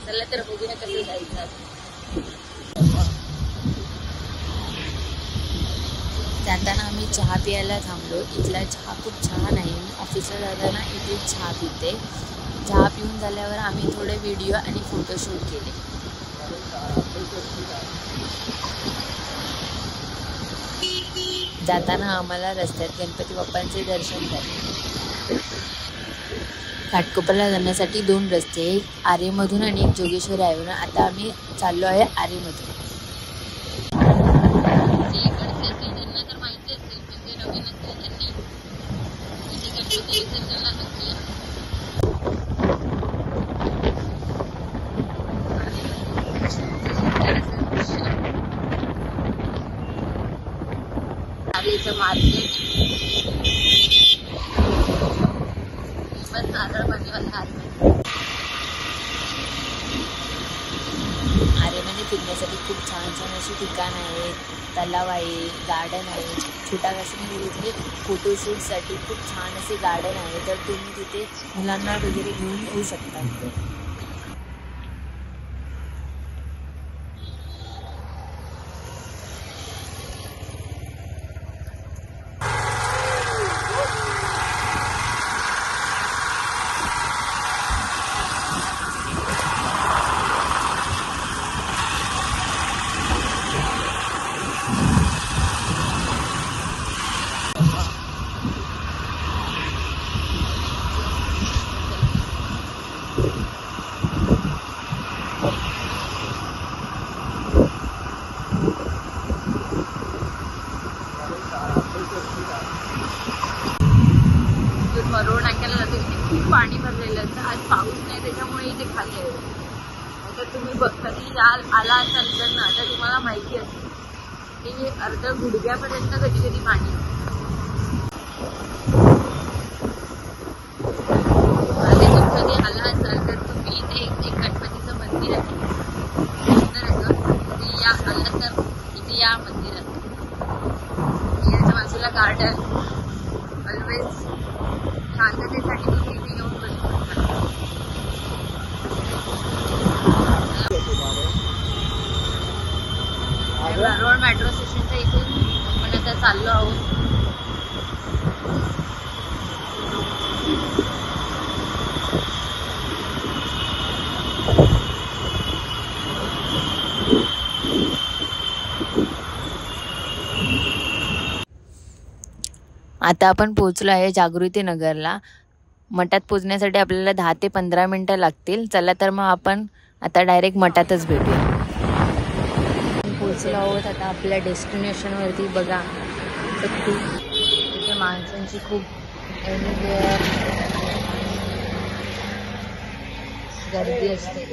चला तर बघूया कसं जायचं. जाताना आम्ही चहा प्यायला थांबलो. इथला चहा खूप छान आहे. मी ऑफिसला जाताना इथे चहा पिते. चहा पिऊन झाल्यावर आम्ही थोडे व्हिडिओ आणि फोटोशूट केले. जाताना आम्हाला रस्त्यात गणपती बाप्पांचे दर्शन झाले. घाटकोपरला जाण्यासाठी 2 रस्ते, एक आरेमधून आणि एक जोगेश्वरी हायवेवरून. आता आम्ही चाललो आहे आरेमधून. त्यांना तर माहिती असेल, म्हणजे नवीन असेल त्यांनी इथे गणपती विसर्जनला नक्की मार्केट पण नारळ आरेमध्ये फिरण्यासाठी खूप छान छान अशी ठिकाण आहेत. तलाव आहे, गार्डन आहे. छोटा काश्मीर तिथे फोटोशूटसाठी खूप छान असे गार्डन आहे. तर तुम्ही तिथे मुलांना वगैरे घेऊन येऊ शकता. रोड नाक्याला जातो तिथे खूप पाणी भरलेलं असतं. आज पाऊस नाही त्याच्यामुळे इथे खाली आहे. तर तुम्ही कधी आला असाल तर ना, तर तुम्हाला माहिती असेल की अर्ध गुडघ्यापर्यंत कधी कधी पाणी. कधी आला असाल तर तुम्ही इथे एक गणपतीचं मंदिर आहे, सुंदर असं. या आला तर इथे या मंदिरात. याच्या बाजूला गार्डन. ऑलवेज शांततेसाठी तुम्ही इथे येऊन बसू शकता. रोड मेट्रो स्टेशनच्या इथून आपण आता चाललो आहोत. आता आपण पोहोचलो आहे जागृती नगरला. मठात पोहोचण्यासाठी आपल्याला 10 ते 15 मिनिटं लागतील. चला तर मग आपण आता डायरेक्ट मठातच भेटूया. पोहोचलो आहोत आता आपल्या डेस्टिनेशनवरती. बघा इथे माणसांची खूप गर्दी असते.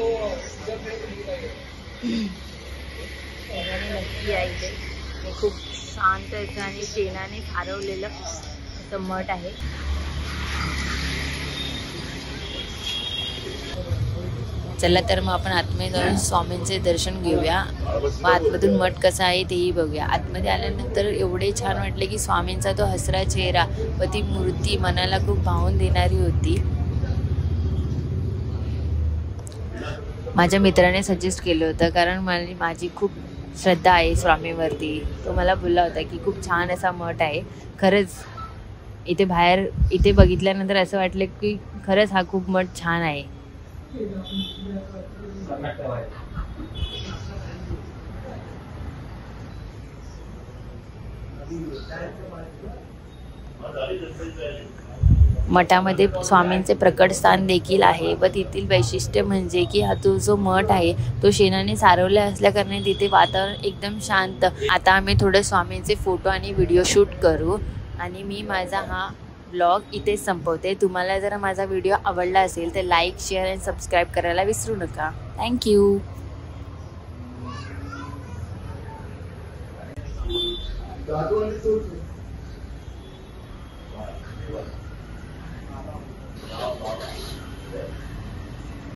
नक्की आहे इथे. खूप शांत असं आणि शेणाने सारवलेलं असं मठ आहे. चला तर मग आपण आतमध्ये जाऊन स्वामींचे दर्शन घेऊया. मग आतमधून मठ कसा आहे तेही बघूया. आतमध्ये आल्यानंतर एवढे छान वाटले की स्वामींचा तो हसरा चेहरा व ती मूर्ती मनाला खूप भावून देणारी होती. माझ्या मित्राने सजेस्ट केलं होतं, कारण माझी खूप श्रद्धा आहे स्वामीवरती. तो मला बोलला होता की खूप छान असा मठ आहे. खरंच इथे बघितल्यानंतर असं वाटलं की खरंच हा खूप मठ छान आहे. मठामध्ये स्वामींचे प्रकट स्थान देखील आहे व तेथील वैशिष्ट्य म्हणजे की हा तो जो मठ आहे तो शेणाने सारवला असल्याकारणे तिथे वातावरण एकदम शांत. आता आम्ही थोडे स्वामींचे फोटो आणि व्हिडिओ शूट करू आणि मी माझा हा ब्लॉग इथेच संपवते. तुम्हाला जर माझा व्हिडिओ आवडला असेल तर लाईक, शेअर आणि सबस्क्राईब करायला विसरू नका. थँक्यू. Wow.